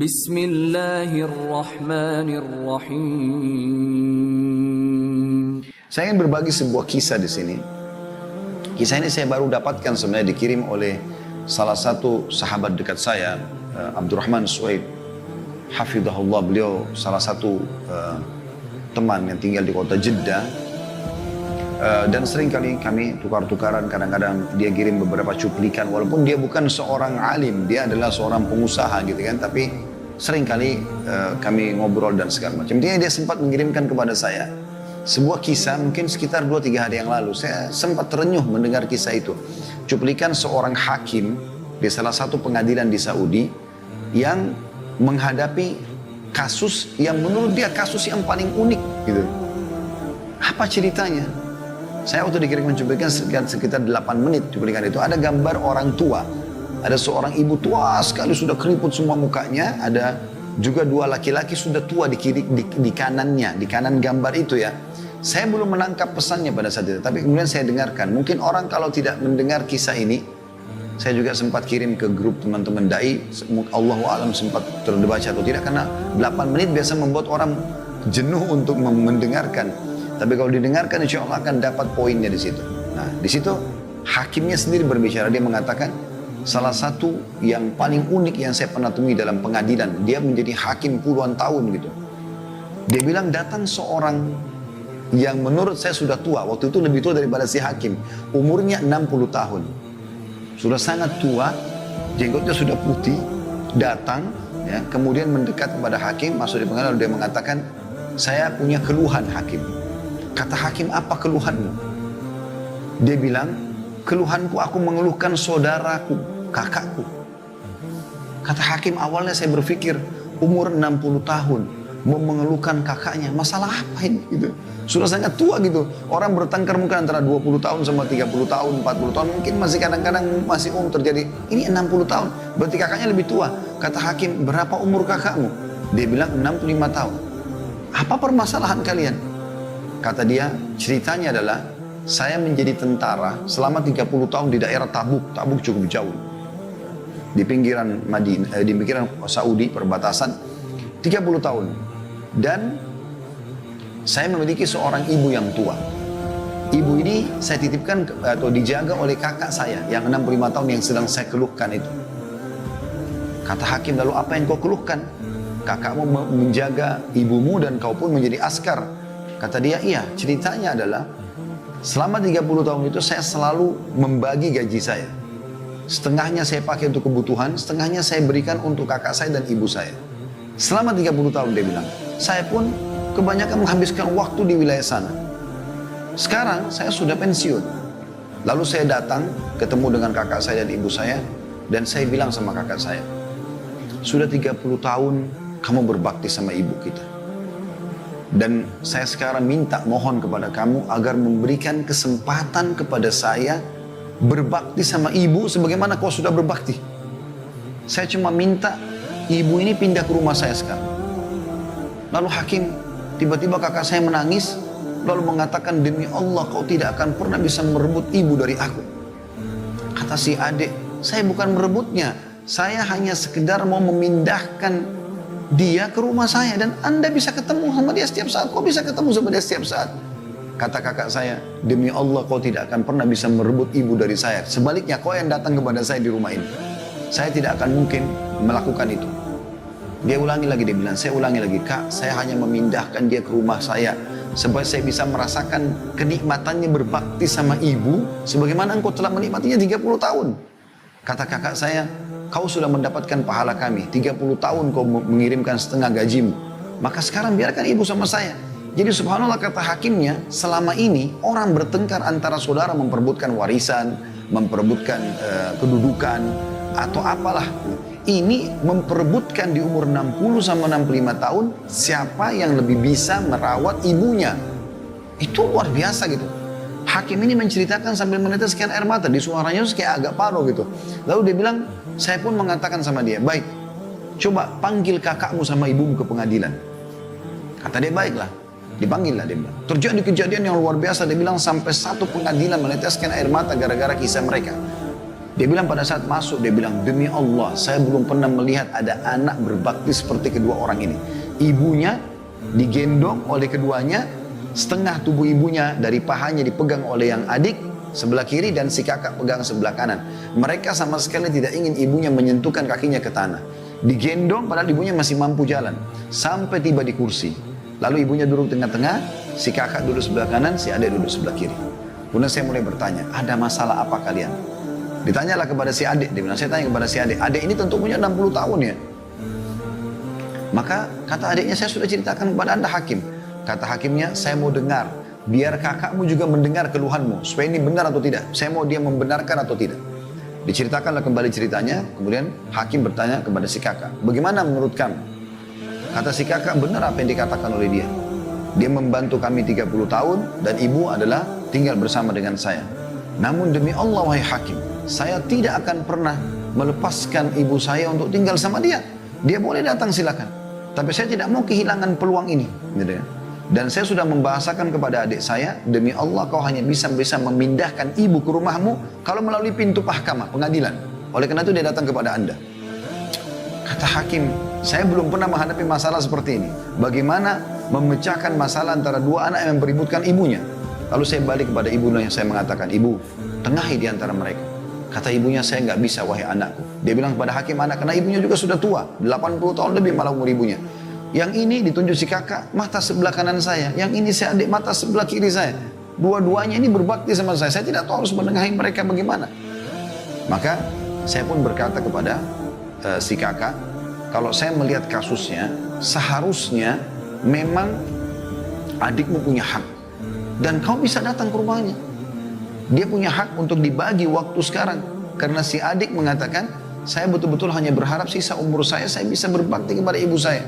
Bismillahirrahmanirrahim. Saya ingin berbagi sebuah kisah di sini. Kisah ini saya baru dapatkan, sebenarnya dikirim oleh salah satu sahabat dekat saya, Abdurrahman Suhaib. Hafidhahullah, beliau salah satu teman yang tinggal di kota Jeddah. Dan sering kali kami tukar-tukaran, kadang-kadang dia kirim beberapa cuplikan, walaupun dia bukan seorang alim, dia adalah seorang pengusaha gitu kan, tapi sering kali kami ngobrol dan segala macam. Dia sempat mengirimkan kepada saya sebuah kisah mungkin sekitar 2-3 hari yang lalu. Saya sempat terenyuh mendengar kisah itu. Cuplikan seorang hakim di salah satu pengadilan di Saudi yang menghadapi kasus yang menurut dia kasus yang paling unik gitu. Apa ceritanya? Saya waktu dikirimkan cuplikan sekitar 8 menit cuplikan itu, ada gambar orang tua. Ada seorang ibu tua sekali, sudah keriput semua mukanya. Ada juga 2 laki-laki sudah tua di kanannya, di kanan gambar itu ya. Saya belum menangkap pesannya pada saat itu, tapi kemudian saya dengarkan. Mungkin orang kalau tidak mendengar kisah ini, saya juga sempat kirim ke grup teman-teman dai. Allahu a'lam sempat terbaca atau tidak, karena 8 menit biasa membuat orang jenuh untuk mendengarkan. Tapi kalau didengarkan, insya Allah akan dapat poinnya di situ. Nah, di situ hakimnya sendiri berbicara. Dia mengatakan salah satu yang paling unik yang saya pernah temui dalam pengadilan. Dia menjadi hakim puluhan tahun gitu. Dia bilang datang seorang yang menurut saya sudah tua. Waktu itu lebih tua daripada si hakim. Umurnya 60 tahun. Sudah sangat tua, jenggotnya sudah putih. Datang, ya, kemudian mendekat kepada hakim, masuk di pengadilan. Dia mengatakan, saya punya keluhan hakim. Kata hakim, apa keluhanmu? Dia bilang, keluhanku aku mengeluhkan saudaraku, kakakku. Kata hakim, awalnya saya berpikir umur 60 tahun mau mengeluhkan kakaknya, masalah apa ini? Gitu. Sudah sangat tua gitu. Orang bertengkar mungkin antara 20 tahun sama 30 tahun, 40 tahun, mungkin masih kadang-kadang masih terjadi. Ini 60 tahun, berarti kakaknya lebih tua. Kata hakim, berapa umur kakakmu? Dia bilang 65 tahun. Apa permasalahan kalian? Kata dia, ceritanya adalah saya menjadi tentara selama 30 tahun di daerah Tabuk. Tabuk cukup jauh. Di pinggiran Madinah, di pinggiran Saudi, perbatasan. 30 tahun. Dan saya memiliki seorang ibu yang tua. Ibu ini saya titipkan atau dijaga oleh kakak saya yang 65 tahun yang sedang saya keluhkan itu. Kata hakim, lalu apa yang kau keluhkan? Kakakmu menjaga ibumu dan kau pun menjadi askar. Kata dia, iya, ceritanya adalah selama 30 tahun itu saya selalu membagi gaji saya. Setengahnya saya pakai untuk kebutuhan, setengahnya saya berikan untuk kakak saya dan ibu saya. Selama 30 tahun dia bilang, saya pun kebanyakan menghabiskan waktu di wilayah sana. Sekarang saya sudah pensiun. Lalu saya datang, ketemu dengan kakak saya dan ibu saya, dan saya bilang sama kakak saya, sudah 30 tahun kamu berbakti sama ibu kita. Dan saya sekarang mohon kepada kamu agar memberikan kesempatan kepada saya berbakti sama ibu sebagaimana kau sudah berbakti. Saya cuma minta ibu ini pindah ke rumah saya sekarang. Lalu hakim, tiba-tiba kakak saya menangis, lalu mengatakan, demi Allah kau tidak akan pernah bisa merebut ibu dari aku. Kata si adik, saya bukan merebutnya, saya hanya sekedar mau memindahkan dia ke rumah saya dan Anda bisa ketemu sama dia setiap saat. Kau bisa ketemu sama dia setiap saat. Kata kakak saya, demi Allah kau tidak akan pernah bisa merebut ibu dari saya. Sebaliknya kau yang datang kepada saya di rumah ini. Saya tidak akan mungkin melakukan itu. Dia ulangi lagi, dia bilang, saya ulangi lagi, kak, saya hanya memindahkan dia ke rumah saya supaya saya bisa merasakan kenikmatannya berbakti sama ibu sebagaimana engkau telah menikmatinya 30 tahun. Kata kakak saya, kau sudah mendapatkan pahala kami. 30 tahun kau mengirimkan setengah gajimu. Maka sekarang biarkan ibu sama saya. Jadi subhanallah, kata hakimnya, selama ini orang bertengkar antara saudara memperebutkan warisan, memperebutkan kedudukan, atau apalah. Ini memperebutkan di umur 60 sama 65 tahun, siapa yang lebih bisa merawat ibunya. Itu luar biasa gitu. Hakim ini menceritakan sambil meneteskan air mata, di suaranya kayak agak paruh gitu. Lalu dia bilang, saya pun mengatakan sama dia, baik, coba panggil kakakmu sama ibumu ke pengadilan. Kata dia, baiklah. Dipanggil lah dia bilang. Terjadi kejadian yang luar biasa, dia bilang sampai satu pengadilan meneteskan air mata gara-gara kisah mereka. Dia bilang pada saat masuk, dia bilang, demi Allah, saya belum pernah melihat ada anak berbakti seperti kedua orang ini. Ibunya digendong oleh keduanya, setengah tubuh ibunya dari pahanya dipegang oleh yang adik sebelah kiri dan si kakak pegang sebelah kanan. Mereka sama sekali tidak ingin ibunya menyentuhkan kakinya ke tanah. Digendong padahal ibunya masih mampu jalan. Sampai tiba di kursi. Lalu ibunya duduk tengah-tengah, si kakak duduk sebelah kanan, si adik duduk sebelah kiri. Kemudian saya mulai bertanya, ada masalah apa kalian? Ditanyalah kepada si adik, dia bilang, saya tanya kepada si adik, adik ini tentu punya 60 tahun ya. Maka kata adiknya, saya sudah ceritakan kepada anda hakim. Kata hakimnya, saya mau dengar, biar kakakmu juga mendengar keluhanmu, supaya ini benar atau tidak. Saya mau dia membenarkan atau tidak. Diceritakanlah kembali ceritanya, kemudian hakim bertanya kepada si kakak, bagaimana menurut kamu? Kata si kakak, benar apa yang dikatakan oleh dia. Dia membantu kami 30 tahun dan ibu adalah tinggal bersama dengan saya. Namun demi Allah wahai hakim, saya tidak akan pernah melepaskan ibu saya untuk tinggal sama dia. Dia boleh datang silakan. Tapi saya tidak mau kehilangan peluang ini. Gitu ya. Dan saya sudah membahasakan kepada adik saya, demi Allah kau hanya bisa memindahkan ibu ke rumahmu kalau melalui pintu mahkamah, pengadilan. Oleh karena itu dia datang kepada anda. Kata hakim, saya belum pernah menghadapi masalah seperti ini. Bagaimana memecahkan masalah antara dua anak yang beributkan ibunya. Lalu saya balik kepada ibunya, saya mengatakan, ibu, tengahi di antara mereka. Kata ibunya, saya nggak bisa wahai anakku. Dia bilang kepada hakim anak, karena ibunya juga sudah tua, 80 tahun lebih malah umur ibunya. Yang ini ditunjuk si kakak, mata sebelah kanan saya. Yang ini si adik, mata sebelah kiri saya. Dua-duanya ini berbakti sama saya. Saya tidak tahu harus menengahi mereka bagaimana. Maka saya pun berkata kepada si kakak, kalau saya melihat kasusnya, seharusnya memang adikmu punya hak. Dan kau bisa datang ke rumahnya. Dia punya hak untuk dibagi waktu sekarang. Karena si adik mengatakan, saya betul-betul hanya berharap sisa umur saya bisa berbakti kepada ibu saya.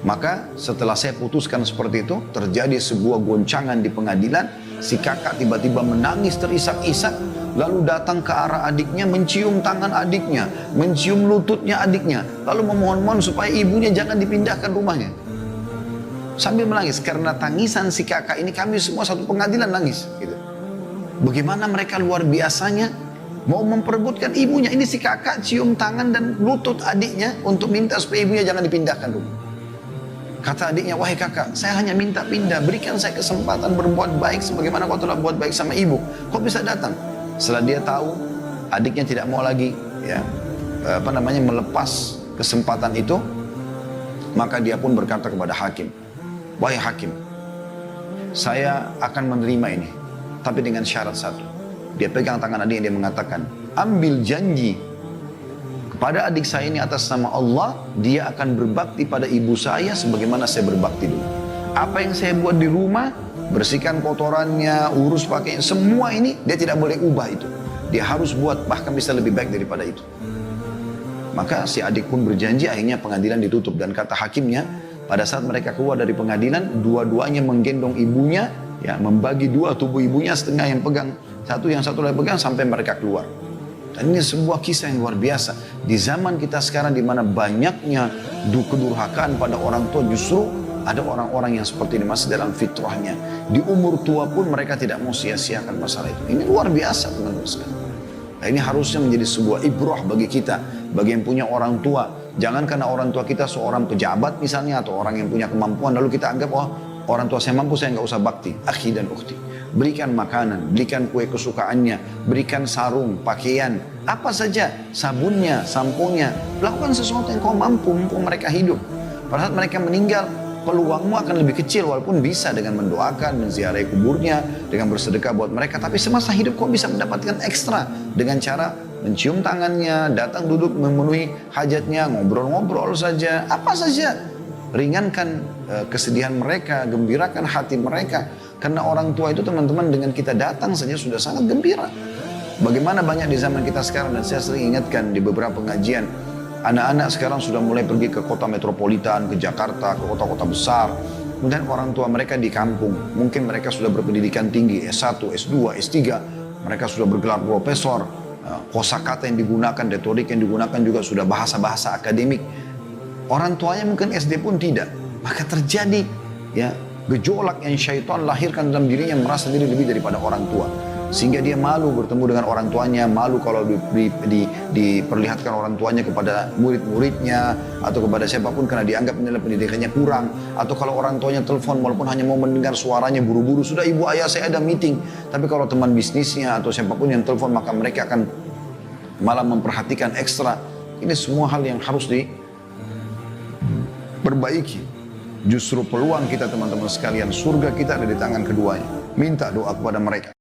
Maka setelah saya putuskan seperti itu, terjadi sebuah goncangan di pengadilan. Si kakak tiba-tiba menangis terisak-isak, lalu datang ke arah adiknya, mencium tangan adiknya, mencium lututnya adiknya, lalu memohon-mohon supaya ibunya jangan dipindahkan rumahnya. Sambil menangis, karena tangisan si kakak ini kami semua satu pengadilan nangis. Gitu. Bagaimana mereka luar biasanya mau memperebutkan ibunya. Ini si kakak cium tangan dan lutut adiknya untuk minta supaya ibunya jangan dipindahkan rumah. Kata adiknya, wahai kakak, saya hanya minta pindah, berikan saya kesempatan berbuat baik sebagaimana kau telah buat baik sama ibu. Kau bisa datang. Setelah dia tahu adiknya tidak mau lagi melepas kesempatan itu, maka dia pun berkata kepada hakim, wahai hakim, saya akan menerima ini, tapi dengan syarat satu. Dia pegang tangan adiknya, dia mengatakan, ambil janji kepada adik saya ini atas nama Allah, dia akan berbakti pada ibu saya sebagaimana saya berbakti dulu. Apa yang saya buat di rumah, bersihkan kotorannya, urus pakaian, semua ini dia tidak boleh ubah itu. Dia harus buat bahkan bisa lebih baik daripada itu. Maka si adik pun berjanji, akhirnya pengadilan ditutup. Dan kata hakimnya, pada saat mereka keluar dari pengadilan, dua-duanya menggendong ibunya, ya, membagi dua tubuh ibunya, setengah yang pegang satu, yang satu lagi pegang sampai mereka keluar. Dan ini sebuah kisah yang luar biasa. Di zaman kita sekarang di mana banyaknya kedurhakaan pada orang tua, justru ada orang-orang yang seperti ini masih dalam fitrahnya. Di umur tua pun mereka tidak mau sia-siakan masalah itu. Ini luar biasa teman-teman sekalian. Nah, ini harusnya menjadi sebuah ibrah bagi kita, bagi yang punya orang tua. Jangan karena orang tua kita seorang pejabat misalnya, atau orang yang punya kemampuan, lalu kita anggap, oh orang tua saya mampu, saya nggak usah bakti. Akhi dan ukhti, berikan makanan, berikan kue kesukaannya, berikan sarung, pakaian, apa saja, sabunnya, samponya. Lakukan sesuatu yang kau mampu, mumpung mereka hidup. Pada saat mereka meninggal, peluangmu akan lebih kecil, walaupun bisa dengan mendoakan, menziarahi kuburnya, dengan bersedekah buat mereka. Tapi semasa hidup kau bisa mendapatkan ekstra dengan cara mencium tangannya, datang duduk memenuhi hajatnya, ngobrol-ngobrol saja, apa saja. Ringankan kesedihan mereka, gembirakan hati mereka. Karena orang tua itu teman-teman dengan kita datang saja sudah sangat gembira. Bagaimana banyak di zaman kita sekarang, dan saya sering ingatkan di beberapa pengajian, anak-anak sekarang sudah mulai pergi ke kota metropolitan, ke Jakarta, ke kota-kota besar. Kemudian orang tua mereka di kampung, mungkin mereka sudah berpendidikan tinggi, S1, S2, S3, mereka sudah bergelar profesor, kosakata yang digunakan, retorik yang digunakan juga sudah bahasa-bahasa akademik. Orang tuanya mungkin SD pun tidak. Maka terjadi ya gejolak yang syaitan lahirkan dalam dirinya, merasa diri lebih daripada orang tua. Sehingga dia malu bertemu dengan orang tuanya, malu kalau diperlihatkan orang tuanya kepada murid-muridnya atau kepada siapapun karena dianggap nilai pendidikannya kurang. Atau kalau orang tuanya telepon walaupun hanya mau mendengar suaranya buru-buru, sudah ibu ayah saya ada meeting. Tapi kalau teman bisnisnya atau siapapun yang telepon maka mereka akan malah memperhatikan ekstra. Ini semua hal yang harus diperbaiki. Justru peluang kita teman-teman sekalian, surga kita ada di tangan keduanya. Minta doa kepada mereka.